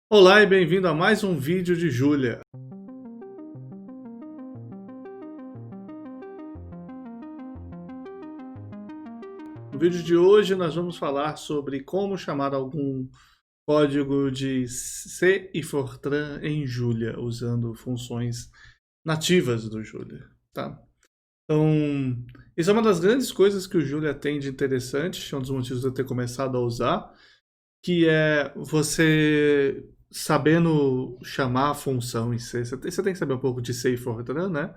Olá e bem-vindo a mais um vídeo de Júlia. No vídeo de hoje nós vamos falar sobre como chamar algum código de C e Fortran em Julia, usando funções nativas do Julia, tá? Então, isso é uma das grandes coisas que o Julia tem de interessante, é um dos motivos de eu ter começado a usar, que é você sabendo chamar a função em C. Você tem que saber um pouco de C e Fortran, né?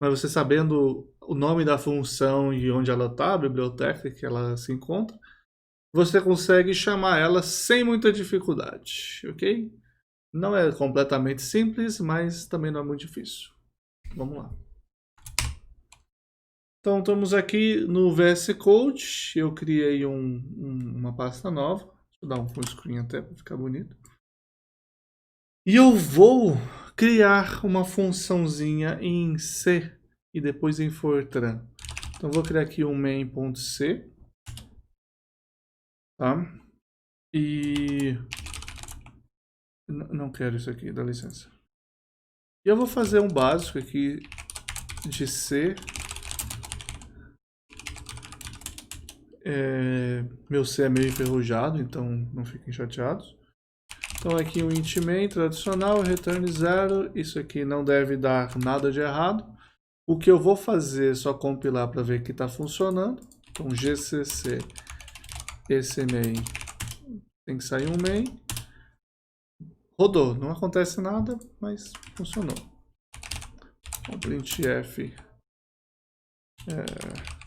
Mas você sabendo o nome da função e onde ela está, a biblioteca que ela se encontra, você consegue chamar ela sem muita dificuldade, ok? Não é completamente simples, mas também não é muito difícil. Vamos lá. Então, estamos aqui no VS Code. Eu criei uma pasta nova. Deixa eu dar um full screen até para ficar bonito. E eu vou criar uma funçãozinha em C e depois em Fortran. Então, vou criar aqui um main.c, tá? E não quero isso aqui, dá licença. E eu vou fazer um básico aqui de C. Meu C é meio enferrujado, então não fiquem chateados. Então aqui um int main tradicional, return 0. Isso aqui não deve dar nada de errado. O que eu vou fazer é só compilar para ver que está funcionando. Então gcc esse main tem que sair um main. Rodou, não acontece nada, mas funcionou. O printf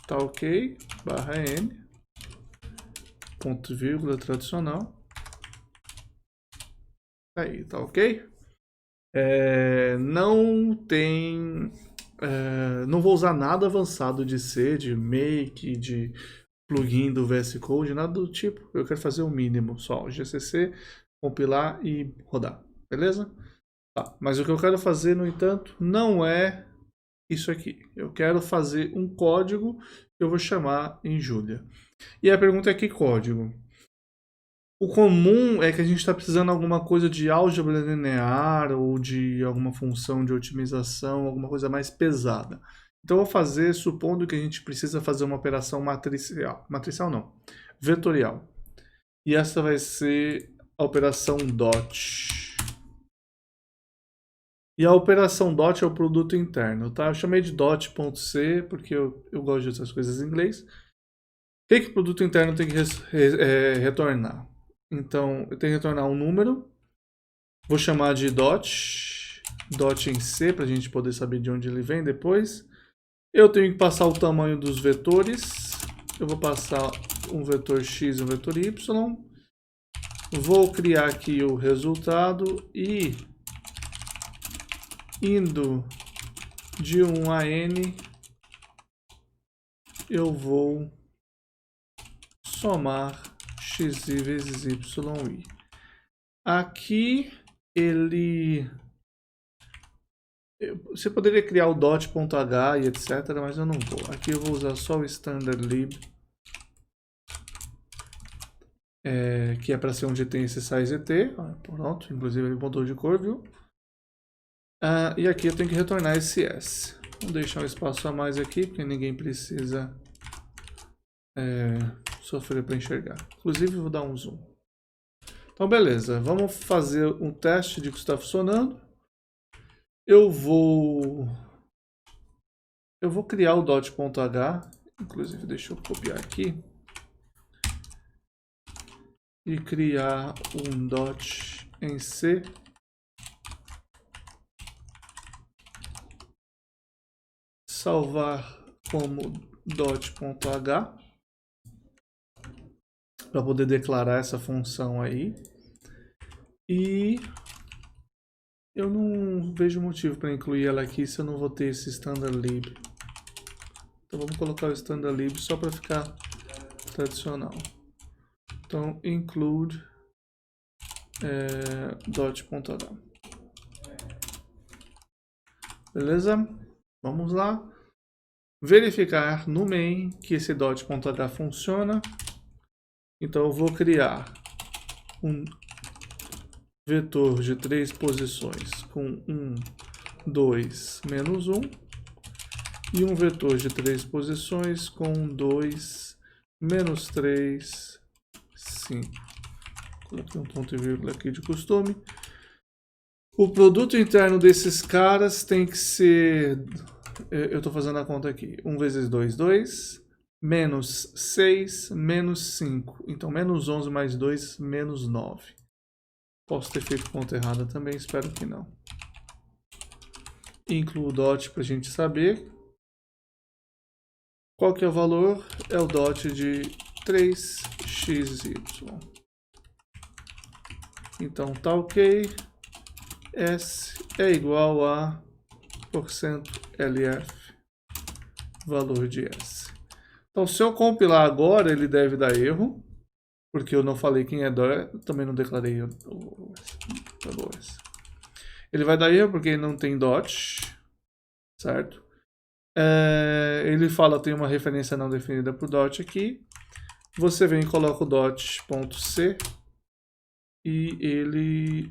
tá ok, barra n, ponto vírgula tradicional. Aí, tá ok? Não vou usar nada avançado de C, de make, de plugin do VS Code, nada do tipo. Eu quero fazer o mínimo, só o GCC, compilar e rodar, beleza? Tá. Mas o que eu quero fazer, no entanto, não é isso aqui. Eu quero fazer um código que eu vou chamar em Julia. E a pergunta é que código? O comum é que a gente está precisando de alguma coisa de álgebra linear ou de alguma função de otimização, alguma coisa mais pesada. Então eu vou fazer supondo que a gente precisa fazer uma operação matricial. Matricial não, vetorial. E essa vai ser a operação dot. E a operação dot é o produto interno, tá? Eu chamei de dot.c porque eu gosto de essas coisas em inglês. O que o produto interno tem que retornar? Então, eu tenho que retornar um número. Vou chamar de dot em C, para a gente poder saber de onde ele vem depois. Eu tenho que passar o tamanho dos vetores. Eu vou passar um vetor x e um vetor y. Vou criar aqui o resultado e indo de 1 a n, eu vou somar xi vezes yi. Aqui ele... Você poderia criar o dot.h e etc, mas eu não vou. Aqui eu vou usar só o standardlib, que é para ser onde tem esse size_et. Pronto, inclusive ele mudou de cor, viu? E aqui eu tenho que retornar esse s. Vou deixar um espaço a mais aqui, porque ninguém precisa sofrer para enxergar. Inclusive vou dar um zoom. Então beleza, vamos fazer um teste de que está funcionando. Eu vou criar o dot.h, inclusive deixa eu copiar aqui, e criar um dot em C. Salvar como dot.h, para poder declarar essa função aí. E eu não vejo motivo para incluir ela aqui se eu não vou ter esse standardlib. Então vamos colocar o standardlib só para ficar tradicional. Então include dot.h. Beleza? Vamos lá. Verificar no main que esse dot.h funciona. Então eu vou criar um vetor de 3 posições com 1, 2, menos 1. E um vetor de 3 posições com 2, menos 3, 5. Coloquei um ponto e vírgula aqui de costume. O produto interno desses caras tem que ser... Eu estou fazendo a conta aqui. 1 vezes 2, 2. Menos 6, menos 5. Então, menos 11 mais 2, menos 9. Posso ter feito conta errada também, espero que não. Incluo o dot para a gente saber. Qual que é o valor? É o dot de 3xy. Então, tá ok. S é igual a %LF, valor de S. Então, se eu compilar agora, ele deve dar erro, porque eu não falei quem é dot, também não declarei o S. Ele vai dar erro porque ele não tem dot, certo? Ele fala tem uma referência não definida para o dot aqui. Você vem e coloca o dot.c e ele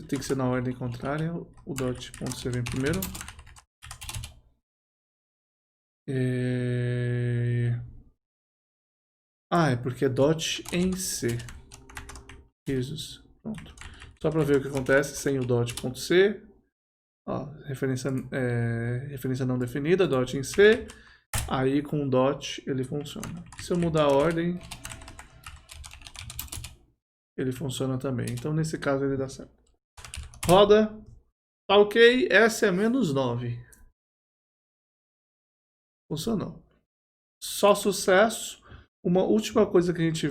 tem que ser na ordem contrária. O dot.c vem primeiro. É porque é dot em C. Jesus. Pronto. Só para ver o que acontece sem o dot.c. Referência não definida, dot em C. Aí com o dot ele funciona. Se eu mudar a ordem, ele funciona também. Então nesse caso ele dá certo. Roda. Tá ok. Essa é menos 9. Funcionou. Só sucesso. Uma última coisa que a gente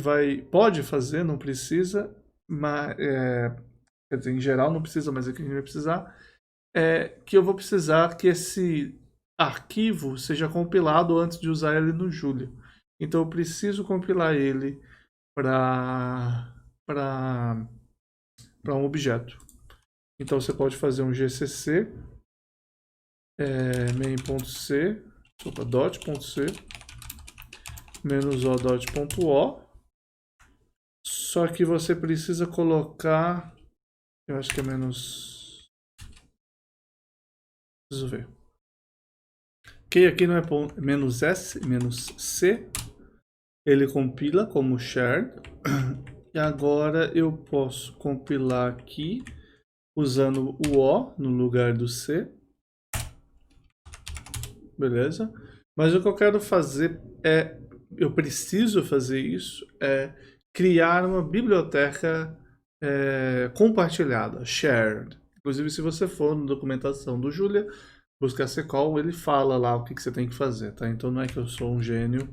pode fazer, não precisa, mas quer dizer, em geral não precisa, mas aqui a gente vai precisar, que eu vou precisar que esse arquivo seja compilado antes de usar ele no Julia. Então eu preciso compilar ele para um objeto. Então você pode fazer um gcc main.c dot.c menos o dot.o. Só que você precisa colocar, eu acho que é menos, preciso ver. Ok, aqui não é ponto, menos S, menos C. Ele compila como shared. E agora eu posso compilar aqui usando o O no lugar do C. Beleza? Mas o que eu quero fazer eu preciso fazer isso, criar uma biblioteca compartilhada, shared. Inclusive, se você for na documentação do Julia, buscar CCOL, ele fala lá o que você tem que fazer, tá? Então não é que eu sou um gênio,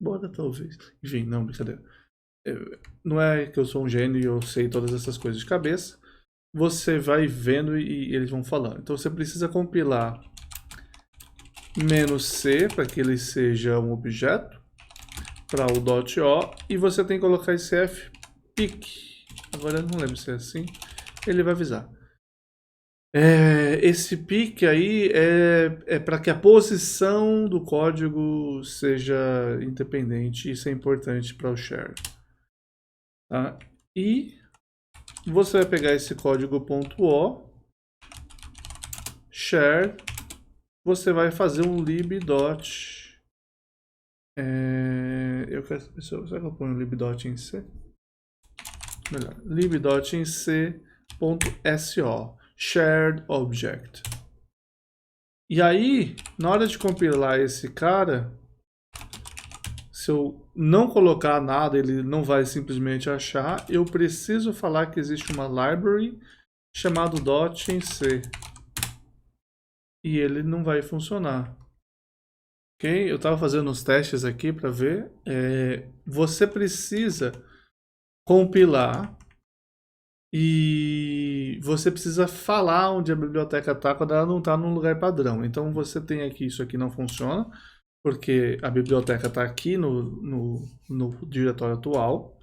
bora talvez. Enfim, não, brincadeira. Não é que eu sou um gênio e eu sei todas essas coisas de cabeça. Você vai vendo e eles vão falando. Então você precisa compilar "-c" para que ele seja um objeto, para o .o, e você tem que colocar esse fpic. Agora eu não lembro se é assim. Ele vai avisar. Esse pic aí é para que a posição do código seja independente. Isso é importante para o share. Tá? E você vai pegar esse código.o, share, você vai fazer um lib.. Eu quero saber, será que eu ponho lib.in em C? Melhor, lib.in C.so, shared object. E aí, na hora de compilar esse cara, se eu não colocar nada, ele não vai simplesmente achar. Eu preciso falar que existe uma library chamada .in C. E ele não vai funcionar. Ok? Eu estava fazendo uns testes aqui para ver. Você precisa compilar e você precisa falar onde a biblioteca está quando ela não está num lugar padrão. Então você tem aqui, isso aqui não funciona, porque a biblioteca está aqui no diretório atual.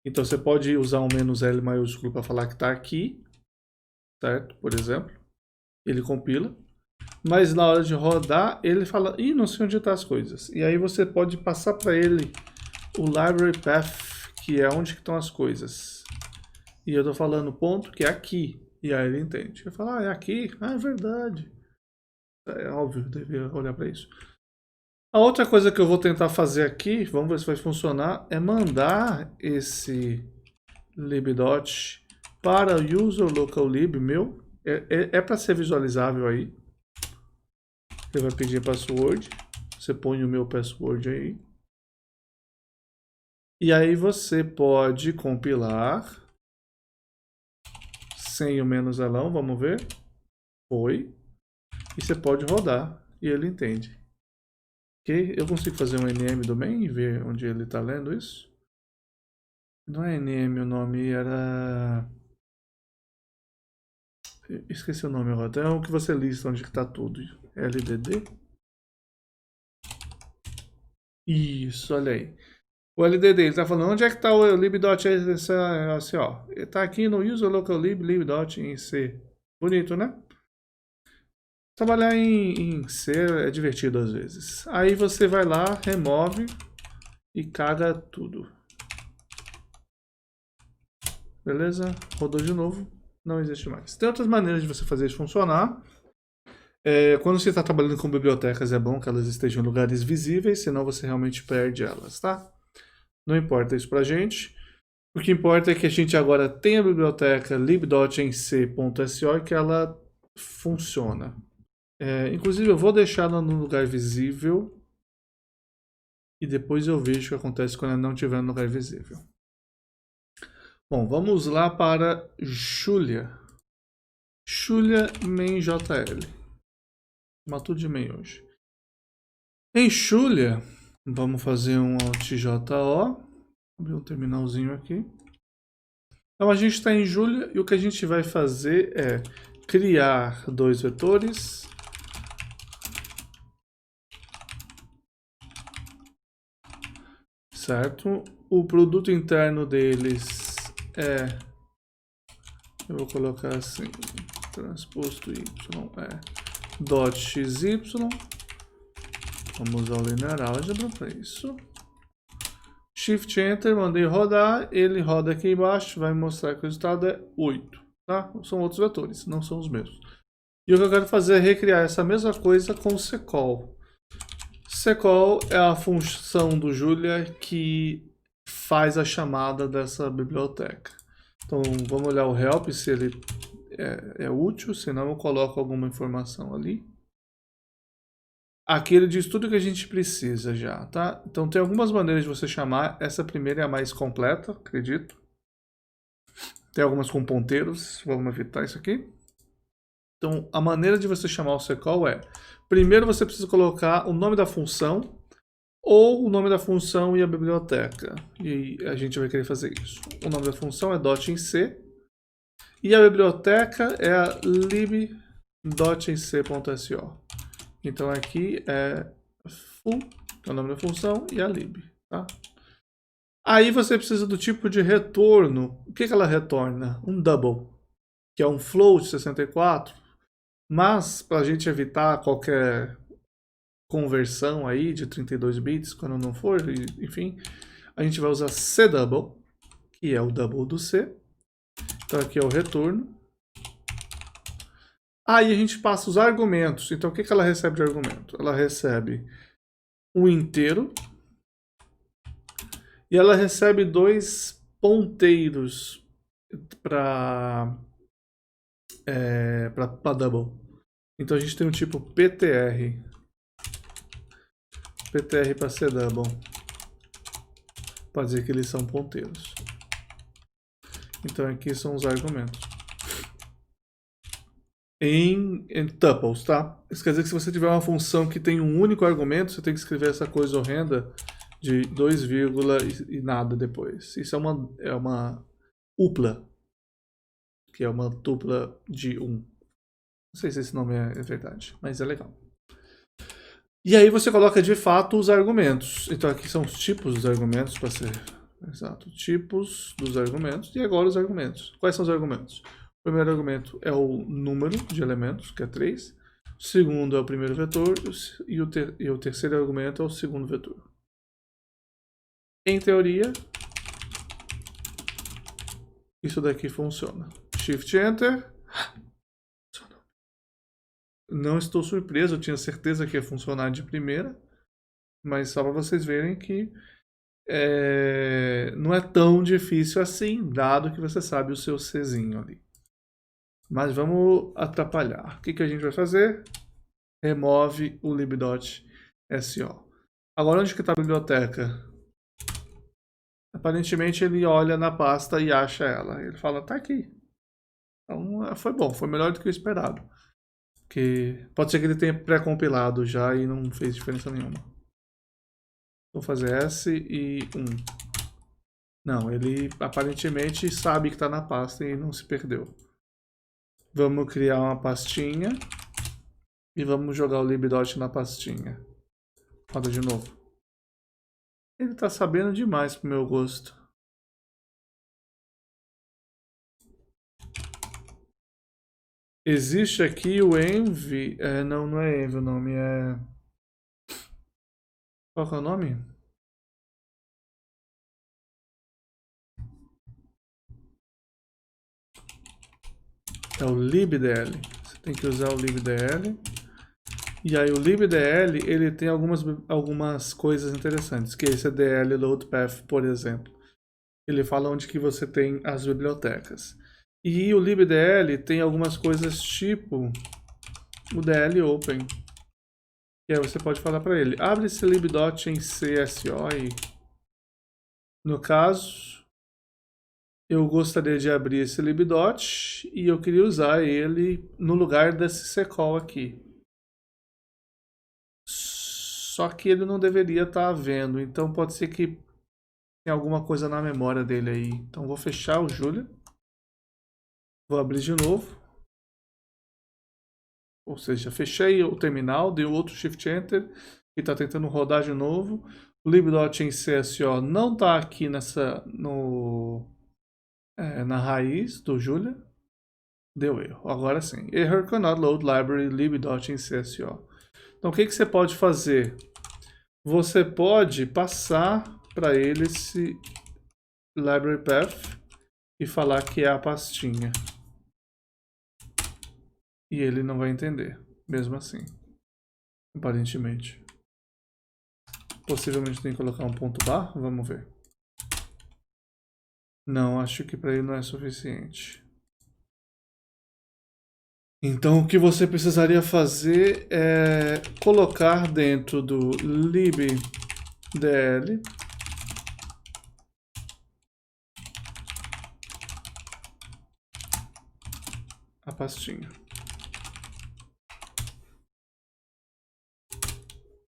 Então você pode usar um "-l" maiúsculo para falar que está aqui, certo? Por exemplo, ele compila. Mas na hora de rodar, ele fala, não sei onde estão as coisas. E aí você pode passar para ele o library path, que é onde estão as coisas. e eu tô falando ponto que é aqui. E aí ele entende. Ele fala, é aqui? Ah, é verdade. É óbvio, eu devia olhar para isso. A outra coisa que eu vou tentar fazer aqui, vamos ver se vai funcionar, é mandar esse libdot para o user local lib meu. É para ser visualizável aí. Ele vai pedir password. Você põe o meu password aí. E aí você pode compilar sem o menos elão, vamos ver. Foi. E você pode rodar e ele entende. Ok? Eu consigo fazer um nm do main e ver onde ele está lendo isso? Não é nm, o nome era... Esqueci o nome agora. É o que você lista onde está tudo. LDD. Isso, olha aí. O LDD, ele está falando onde é que está o libdot assim, ó. Ele está aqui no user local libdot em C. Bonito, né? Trabalhar em C é divertido às vezes. Aí você vai lá, remove e caga tudo. Beleza? Rodou de novo. Não existe mais. Tem outras maneiras de você fazer isso funcionar. Quando você está trabalhando com bibliotecas, é bom que elas estejam em lugares visíveis, senão você realmente perde elas, tá? Não importa isso pra gente. O que importa é que a gente agora tem a biblioteca libdot em C.so e que ela funciona. Inclusive eu vou deixar ela no lugar visível e depois eu vejo o que acontece quando ela não estiver no lugar visível. Bom, vamos lá para Julia. Julia main JL. Mas tudo de main hoje. Em Julia, vamos fazer um AltJO. Abrir um terminalzinho aqui. Então a gente está em Julia e o que a gente vai fazer é criar dois vetores. Certo? O produto interno deles é... Eu vou colocar assim, transposto y é dot xy. Vamos usar o linear algebra para isso. Shift Enter, mandei rodar, ele roda aqui embaixo, vai mostrar que o resultado é 8, tá? São outros vetores, não são os mesmos. E o que eu quero fazer é recriar essa mesma coisa com secol. Secol é a função do Julia que faz a chamada dessa biblioteca. Então vamos olhar o help se ele é útil, senão eu coloco alguma informação ali. Aqui ele diz tudo que a gente precisa já, tá? Então tem algumas maneiras de você chamar. Essa primeira é a mais completa, acredito. Tem algumas com ponteiros, vamos evitar isso aqui. Então a maneira de você chamar o secol é... Primeiro você precisa colocar o nome da função ou o nome da função e a biblioteca. E a gente vai querer fazer isso. O nome da função é dot em C. E a biblioteca é a lib.c.so. Então aqui é foo, que é o nome da função, e a lib. Tá? Aí você precisa do tipo de retorno. O que ela retorna? Um double, que é um float 64. Mas, para a gente evitar qualquer conversão aí de 32 bits, quando não for, enfim, a gente vai usar cdouble, que é o double do C. Então aqui é o retorno. Aí a gente passa os argumentos. Então o que ela recebe de argumento? Ela recebe um inteiro e ela recebe dois ponteiros para double. Então a gente tem um tipo PTR para cdouble, para dizer que eles são ponteiros. Então aqui são os argumentos. Em tuples, tá? Isso quer dizer que se você tiver uma função que tem um único argumento, você tem que escrever essa coisa horrenda de 2, e nada depois. Isso é uma upla, que é uma tupla de 1. Não sei se esse nome é verdade, mas é legal. E aí você coloca de fato os argumentos. Então aqui são os tipos dos argumentos, para ser exato. Tipos dos argumentos e agora os argumentos. Quais são os argumentos? O primeiro argumento é o número de elementos, que é 3. O segundo é o primeiro vetor e o terceiro argumento é o segundo vetor. Em teoria, isso daqui funciona. Shift Enter. Não estou surpreso, eu tinha certeza que ia funcionar de primeira. Mas só para vocês verem que não é tão difícil assim, dado que você sabe o seu Czinho ali. Mas vamos atrapalhar. O que a gente vai fazer? Remove o lib.so. Agora onde que está a biblioteca? Aparentemente ele olha na pasta e acha ela. Ele fala, tá aqui. Então foi bom, foi melhor do que o esperado. Porque pode ser que ele tenha pré-compilado já e não fez diferença nenhuma. Vou fazer S e 1. Não, ele aparentemente sabe que está na pasta e não se perdeu. Vamos criar uma pastinha e vamos jogar o libdot na pastinha. Roda de novo. Ele está sabendo demais pro meu gosto. Existe aqui o env... não é env o nome, é... Qual que é o nome? É o libdl. Você tem que usar o libdl. E aí o libdl, ele tem algumas coisas interessantes, que esse é dl load path, por exemplo. Ele fala onde que você tem as bibliotecas. E o libdl tem algumas coisas tipo o dl open. E aí você pode falar para ele, abre esse libdot em CSO e... No caso, eu gostaria de abrir esse libdot e eu queria usar ele no lugar desse ccall aqui. Só que ele não deveria estar vendo, então pode ser que tenha alguma coisa na memória dele aí. Então vou fechar o Julia. Vou abrir de novo. Ou seja, fechei o terminal, dei outro Shift Enter e está tentando rodar de novo. O libdot em CSO não está aqui na raiz do Julia. Deu erro. Agora sim. Error cannot load library libdot em CSO. Então o que você pode fazer? Você pode passar para ele esse library path e falar que é a pastinha. E ele não vai entender, mesmo assim. Aparentemente. Possivelmente tem que colocar um ponto bar, vamos ver. Não, acho que para ele não é suficiente. Então o que você precisaria fazer é colocar dentro do libdl a pastinha.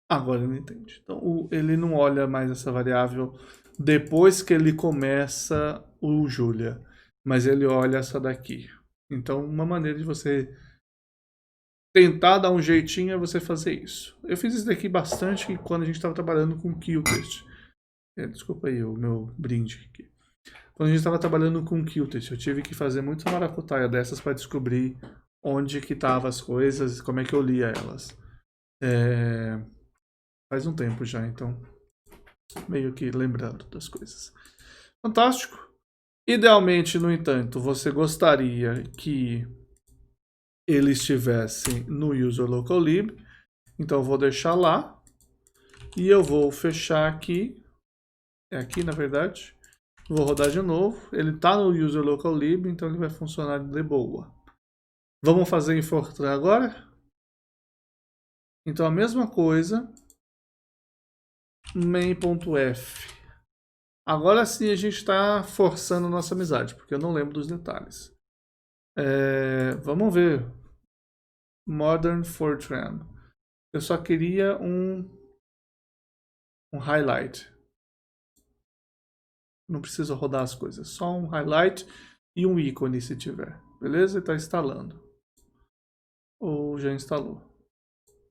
Agora ele entende. Então ele não olha mais essa variável depois que ele começa o Julia, mas ele olha essa daqui. Então uma maneira de você tentar dar um jeitinho é você fazer isso. Eu fiz isso daqui bastante quando a gente estava trabalhando com Qtest. Desculpa aí o meu brinde aqui. Quando a gente estava trabalhando com Qtest, eu tive que fazer muita maracutaia dessas para descobrir onde que estavam as coisas e como é que eu lia elas. Faz um tempo já, então meio que lembrando das coisas. Fantástico. Idealmente, no entanto, você gostaria que ele estivesse no user local lib. Então eu vou deixar lá. E eu vou fechar aqui. É aqui, na verdade. Vou rodar de novo. Ele está no user local lib, então ele vai funcionar de boa. Vamos fazer em Fortran agora? Então a mesma coisa. main.f. Agora sim a gente está forçando a nossa amizade, porque eu não lembro dos detalhes. Vamos ver. Modern Fortran. Eu só queria um highlight. Não precisa rodar as coisas. Só um highlight e um ícone se tiver. Beleza? Está instalando. Ou já instalou.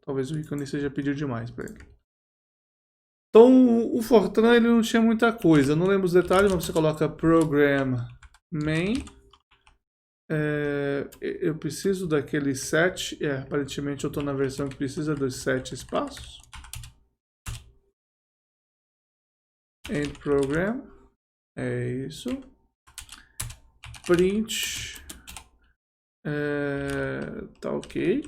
Talvez o ícone seja pedir demais para ele. Então o Fortran ele não tinha muita coisa. Eu não lembro os detalhes, mas você coloca program main. Eu preciso daquele set. Aparentemente eu estou na versão que precisa dos 7 espaços. End program. É isso. print, tá ok.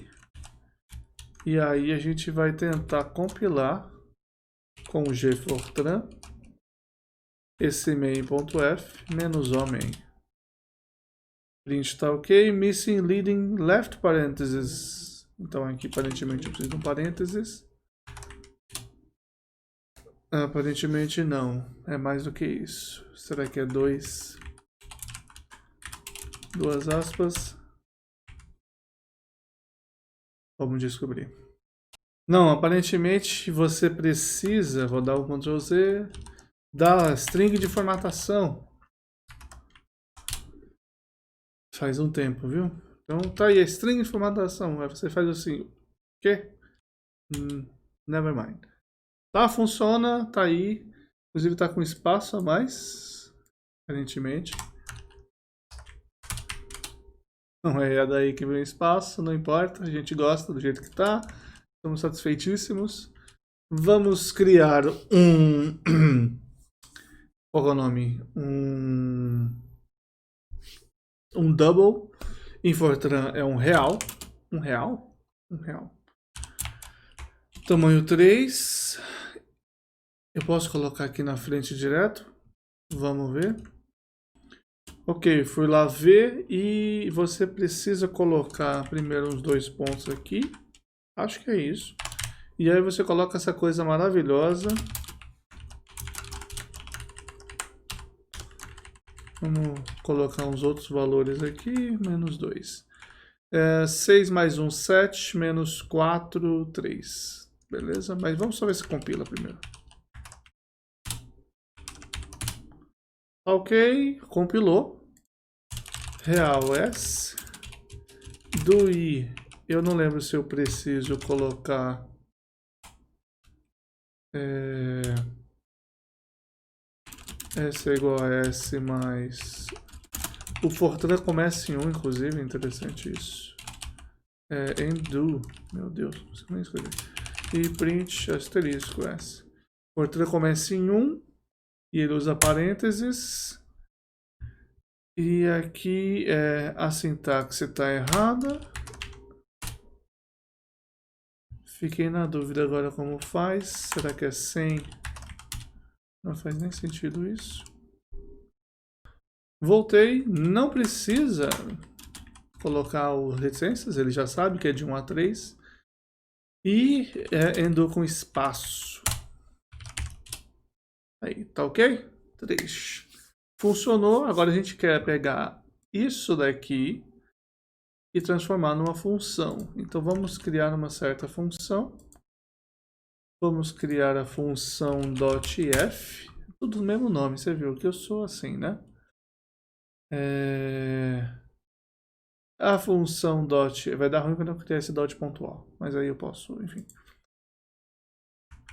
E aí a gente vai tentar compilar com o gfortran esse main.f -o main. Print tá ok, missing leading left parentheses. Então aqui aparentemente eu preciso de um parênteses. Aparentemente não, é mais do que isso. Será que é duas aspas? Vamos descobrir. Não, aparentemente você precisa, vou dar o Ctrl Z, da string de formatação. Faz um tempo, viu? Então tá aí a string de formatação. Aí você faz assim, o quê? Never mind. Tá, funciona, tá aí. Inclusive tá com espaço a mais, aparentemente. Não é daí que vem o espaço, não importa, a gente gosta do jeito que tá. Estamos satisfeitíssimos. Vamos criar qual é o nome? Um double. Em Fortran é um real. Um real. Tamanho 3. Eu posso colocar aqui na frente direto. Vamos ver. Ok, fui lá ver e você precisa colocar primeiro uns 2 pontos aqui. Acho que é isso. E aí você coloca essa coisa maravilhosa. Vamos colocar uns outros valores aqui. Menos 2. 6 mais 1, 7. Menos 4, 3. Beleza? Mas vamos só ver se compila primeiro. Ok, compilou. Real S. Do I, eu não lembro se eu preciso colocar... S é igual a S mais... O Fortran começa em 1, inclusive, interessante isso. Em do, meu Deus, não sei nem escrever. E print asterisco S. Fortran começa em 1 e ele usa parênteses. E aqui a sintaxe está errada. Fiquei na dúvida agora como faz. Será que é sem? Não faz nem sentido isso. Voltei. Não precisa colocar os reticências. Ele já sabe que é de 1 a 3. E endou com espaço. Aí, tá ok? 3. Funcionou. Agora a gente quer pegar isso daqui e transformar numa função. Então vamos criar uma certa função. Vamos criar a função .f. Tudo do mesmo nome, você viu que eu sou assim, né? A função dot... Vai dar ruim quando eu criar esse dot pontual. Mas aí eu posso, enfim.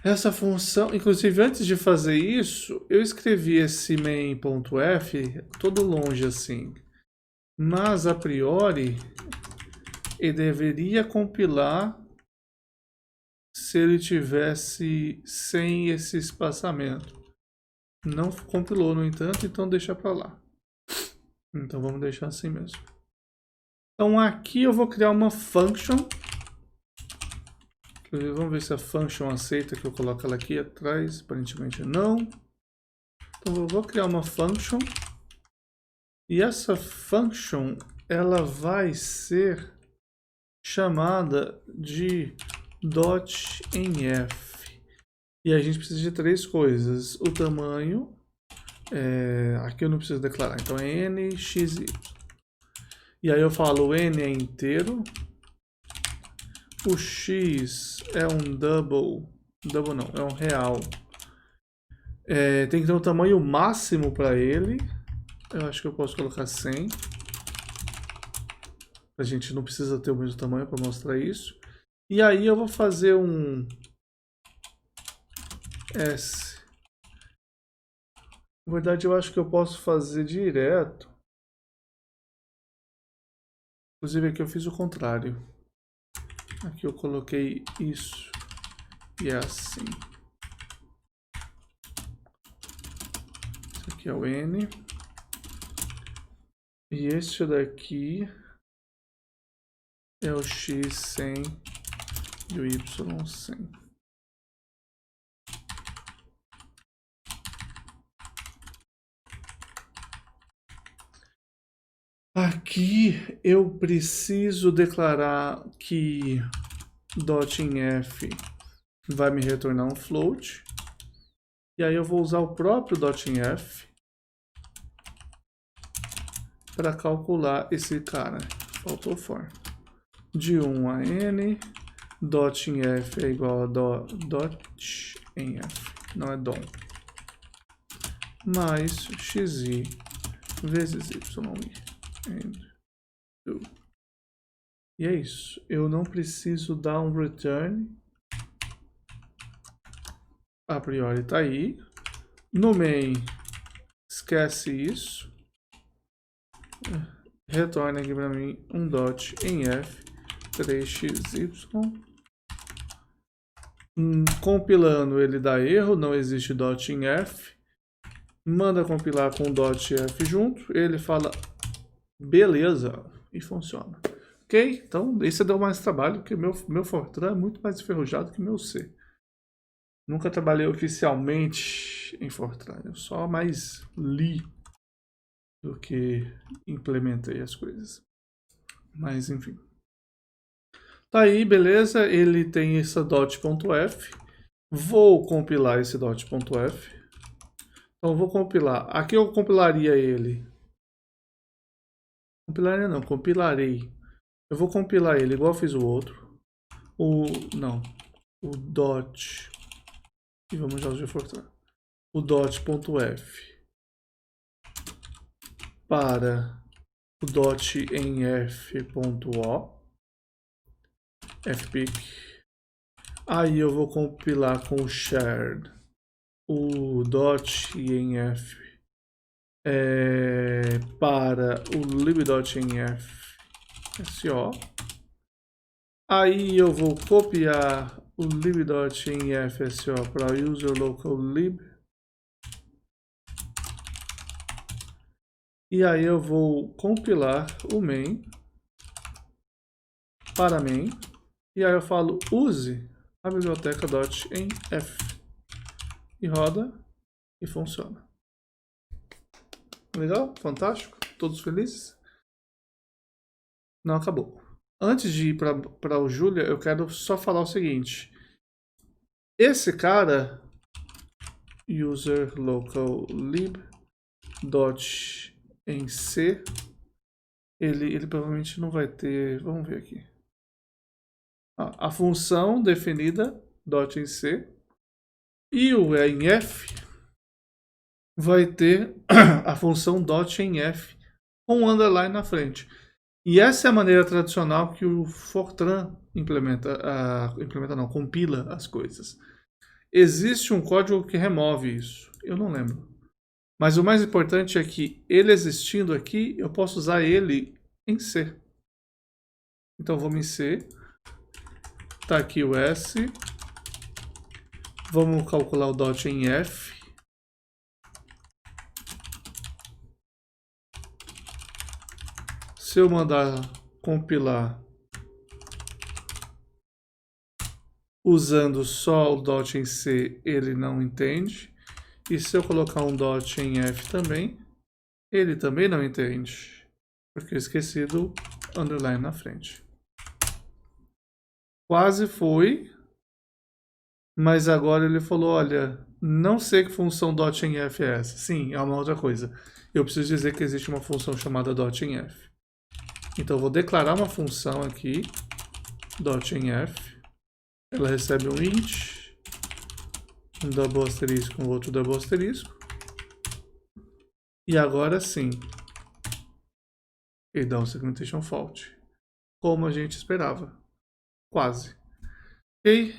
Essa função... Inclusive, antes de fazer isso, eu escrevi esse main.f todo longe assim. Mas, a priori, ele deveria compilar se ele tivesse sem esse espaçamento. Não compilou, no entanto, então deixa para lá. Então vamos deixar assim mesmo. Então aqui eu vou criar uma function. Vamos ver se a function aceita que eu coloque ela aqui atrás. Aparentemente não. Então eu vou criar uma function. E essa function ela vai ser chamada de .enf. E a gente precisa de 3 coisas. O tamanho. Aqui eu não preciso declarar. Então é n, x, y. E aí eu falo o n é inteiro. O x é um double. Double não, é um real. Tem que ter um tamanho máximo para ele. Eu acho que eu posso colocar 100. A gente não precisa ter o mesmo tamanho para mostrar isso. E aí eu vou fazer um S. Na verdade eu acho que eu posso fazer direto. Inclusive aqui eu fiz o contrário. Aqui eu coloquei isso. E é assim. Isso aqui é o N. E este daqui é o x100 e o y100. Aqui eu preciso declarar que .enf vai me retornar um float. E aí eu vou usar o próprio .enf para calcular esse cara. Faltou for. De 1 a n, .enf é igual a .enf, não é dom, mais xi vezes yi. E é isso. Eu não preciso dar um return. A priori tá aí. No main, esquece isso. Retorna aqui para mim um .enf 3xy. Compilando ele dá erro, não existe .enf. Manda compilar com .f junto. Ele fala beleza e funciona. Ok? Então esse deu mais trabalho, porque meu Fortran é muito mais enferrujado que meu C. Nunca trabalhei oficialmente em Fortran, eu só mais li do que implementei as coisas. Mas enfim. Tá aí, beleza. Ele tem essa .f. Vou compilar esse .f. Então vou compilar. Aqui eu compilaria ele. Compilaria não, compilarei. Eu vou compilar ele igual eu fiz o outro. O dot. E vamos já usar o Fortran. O .f para o .enf.o fpic. Aí eu vou compilar com o shared o .enf para o lib.enf SO. Aí eu vou copiar o lib.enf SO para user local lib. E aí eu vou compilar o main para main. E aí eu falo use a biblioteca .enf. E roda e funciona. Legal? Fantástico? Todos felizes? Não acabou. Antes de ir para o Julia, eu quero só falar o seguinte. Esse cara, user local lib em C, ele provavelmente não vai ter. Vamos ver aqui. A função definida em C e o em F vai ter a função .enf com um underline na frente. E essa é a maneira tradicional que o Fortran compila as coisas. Existe um código que remove isso, eu não lembro. Mas o mais importante é que ele existindo aqui, eu posso usar ele em C. Então vamos em C. Tá aqui o S. Vamos calcular o .enf. Se eu mandar compilar usando só o em C, ele não entende. E se eu colocar um .enf também, ele também não entende. Porque eu esqueci do underline na frente. Quase foi. Mas agora ele falou, olha, não sei que função .enf é essa. Sim, é uma outra coisa. Eu preciso dizer que existe uma função chamada .enf. Então eu vou declarar uma função aqui, .enf. Ela recebe um int, um double asterisco, um outro double asterisco. E agora sim, ele dá um segmentation fault, como a gente esperava. Quase. Ok?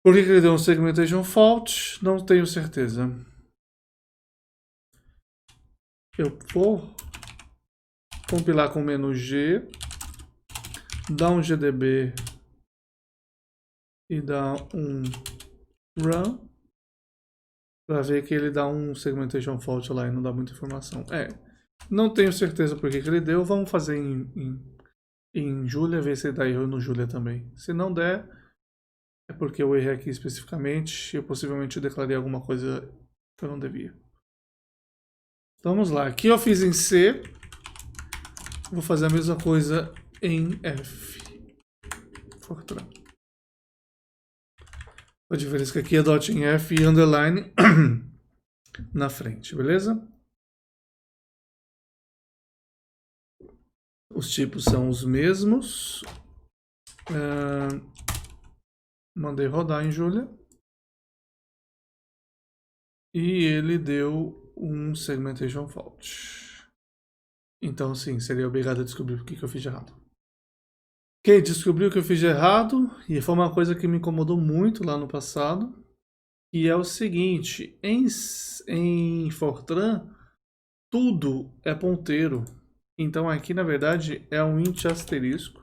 Por que ele deu um segmentation fault? Não tenho certeza. Eu vou compilar com -g, dar um gdb e dar um run Para ver que ele dá um segmentation fault lá e não dá muita informação. Não tenho certeza por que ele deu. Vamos fazer em Julia, ver se dá erro no Julia também. Se não der, é porque eu errei aqui especificamente. Eu possivelmente declarei alguma coisa que eu não devia. Então vamos lá. Aqui eu fiz em C. Vou fazer a mesma coisa em F. Fortran. A diferença é que aqui é dot em F e underline na frente, beleza? Os tipos são os mesmos. Mandei rodar em Julia. E ele deu um segmentation fault. Então sim, seria obrigado a descobrir o que eu fiz de errado. Ok, descobri o que eu fiz de errado. E foi uma coisa que me incomodou muito lá no passado. E é o seguinte, em Fortran, tudo é ponteiro. Então aqui na verdade é um int asterisco.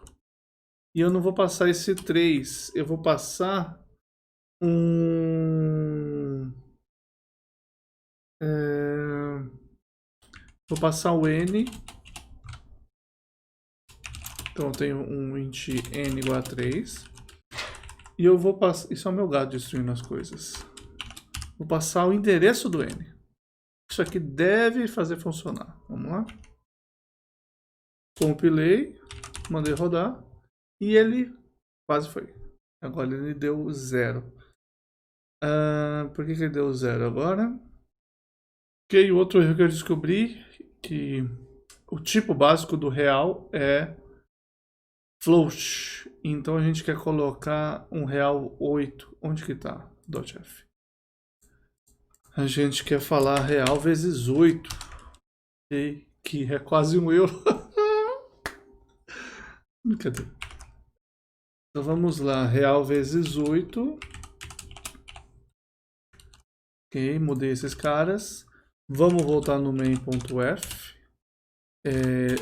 E eu não vou passar esse 3, eu vou passar vou passar o n. Então eu tenho um int n igual a 3. E eu vou passar, isso é o meu gato destruindo as coisas. Vou passar o endereço do n. Isso aqui deve fazer funcionar. Vamos lá. Compilei, mandei rodar e ele quase foi. Agora ele deu 0. Por que ele deu 0 agora? Ok, o outro erro que eu descobri que o tipo básico do real é float. Então a gente quer colocar um real 8. Onde que está? .f. A gente quer falar real vezes 8. Que é quase €1. Brincadeira. Então vamos lá, real vezes 8. Ok, mudei esses caras. Vamos voltar no main.f.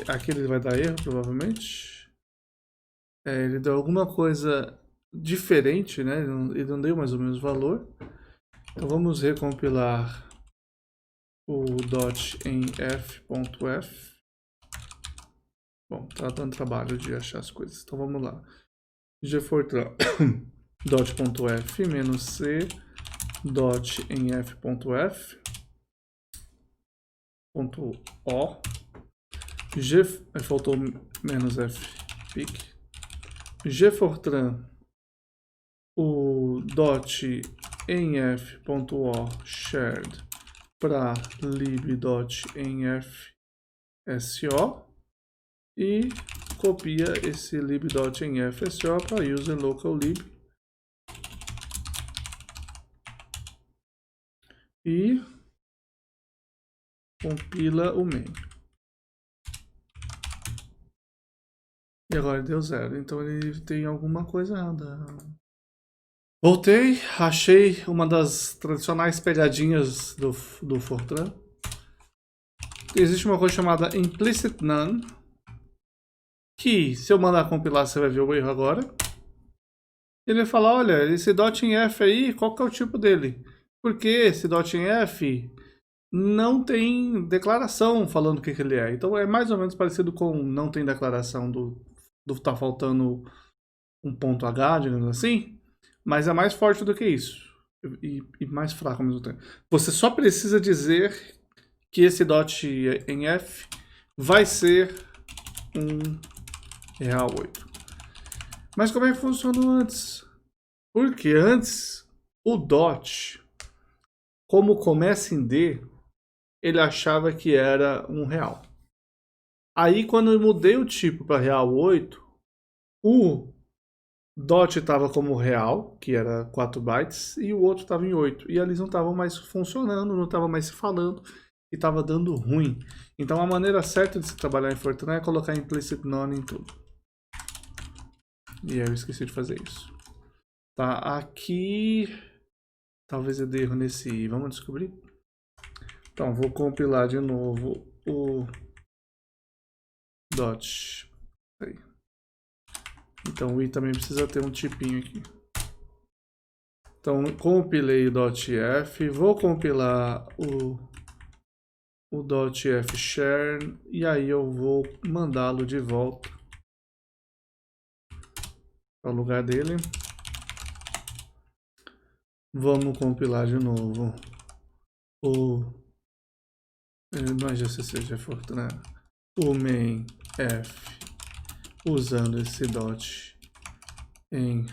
Aqui ele vai dar erro, provavelmente. Ele deu alguma coisa diferente, né? Ele não deu mais ou menos valor. Então vamos recompilar o dot em f.f. Bom, tá dando trabalho de achar as coisas. Então vamos lá. gfortran dot.f menos c dot em f.f ponto o faltou menos f pic gfortran o dot em f.o shared para lib dot em f so e copia esse lib dot em f so para user local lib e compila o main. E agora deu 0, então ele tem alguma coisa errada. Voltei, achei uma das tradicionais pegadinhas do Fortran. Existe uma coisa chamada implicit none, que se eu mandar compilar você vai ver o erro agora. Ele vai falar, olha, esse dot em f aí, qual que é o tipo dele? Porque esse dot em f não tem declaração falando o que ele é. Então é mais ou menos parecido com não tem declaração do tá faltando um ponto H, digamos assim. Mas é mais forte do que isso. E mais fraco ao mesmo tempo. Você só precisa dizer que esse dot em F vai ser um real 8. Mas como é que funcionou antes? Porque antes o dot, como começa em D, ele achava que era um real. Aí quando eu mudei o tipo para real 8, o dot estava como real, que era 4 bytes, e o outro estava em 8. E eles não estavam mais funcionando, não estavam mais se falando, e estava dando ruim. Então a maneira certa de se trabalhar em Fortran é colocar implicit none em tudo. E eu esqueci de fazer isso. Tá, aqui... Talvez eu dê erro nesse i. Vamos descobrir? Então, vou compilar de novo o dot. Aí. Então o i também precisa ter um tipinho aqui. Então, compilei o .f, vou compilar o .f share e aí eu vou mandá-lo de volta para o lugar dele. Vamos compilar de novo não é GCC, já Fortran, o main f usando esse dot em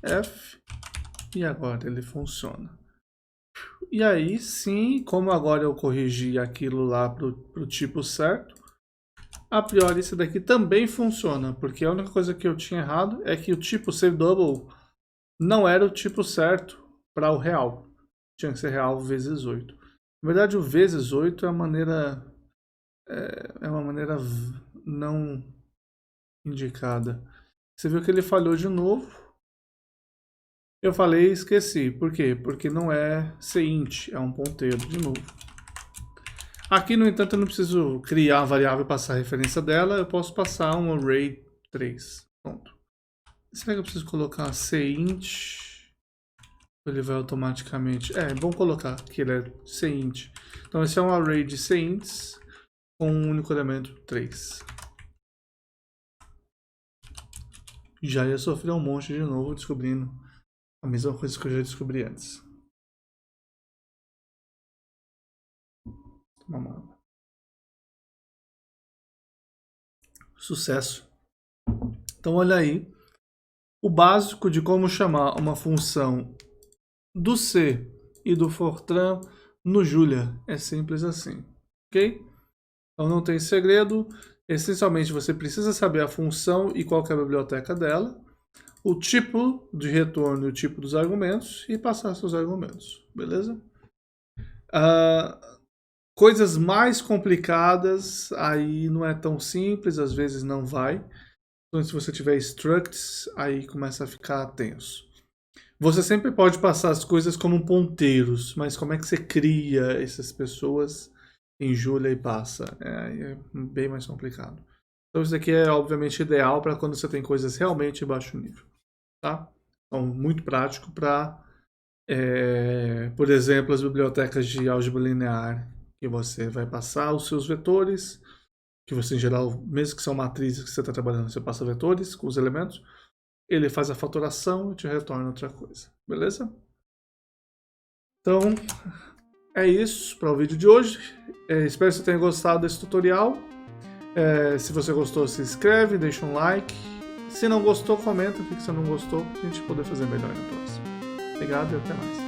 f e agora ele funciona. E aí sim, como agora eu corrigi aquilo lá para o tipo certo, a priori esse daqui também funciona, porque a única coisa que eu tinha errado é que o tipo SaveDouble não era o tipo certo para o real. Tinha que ser real vezes 8. Na verdade, o vezes 8 é uma maneira não indicada. Você viu que ele falhou de novo. Eu falei e esqueci. Por quê? Porque não é cint, é um ponteiro de novo. Aqui, no entanto, eu não preciso criar a variável e passar a referência dela. Eu posso passar um array 3. Pronto. Será que eu preciso colocar cint? Ele vai automaticamente... vamos colocar que ele é cint. Então, esse é um array de cints com um único elemento 3. Já ia sofrer um monte de novo descobrindo a mesma coisa que eu já descobri antes. Sucesso. Então, olha aí. O básico de como chamar uma função do C e do Fortran no Julia. É simples assim, ok? Então não tem segredo. Essencialmente você precisa saber a função e qual que é a biblioteca dela, o tipo de retorno e o tipo dos argumentos e passar seus argumentos, beleza? Coisas mais complicadas, aí não é tão simples, às vezes não vai. Então se você tiver structs, aí começa a ficar tenso. Você sempre pode passar as coisas como ponteiros, mas como é que você cria essas pessoas em Julia e passa? É bem mais complicado. Então isso aqui é obviamente ideal para quando você tem coisas realmente de baixo nível. Tá? Então muito prático para, por exemplo, as bibliotecas de álgebra linear, que você vai passar os seus vetores, que você em geral, mesmo que são matrizes que você está trabalhando, você passa vetores com os elementos. Ele faz a faturação e te retorna outra coisa, beleza? Então, é isso para o vídeo de hoje. Espero que você tenha gostado desse tutorial. Se você gostou, se inscreve, deixa um like. Se não gostou, comenta o que você não gostou, para a gente poder fazer melhor no próximo. Obrigado e até mais.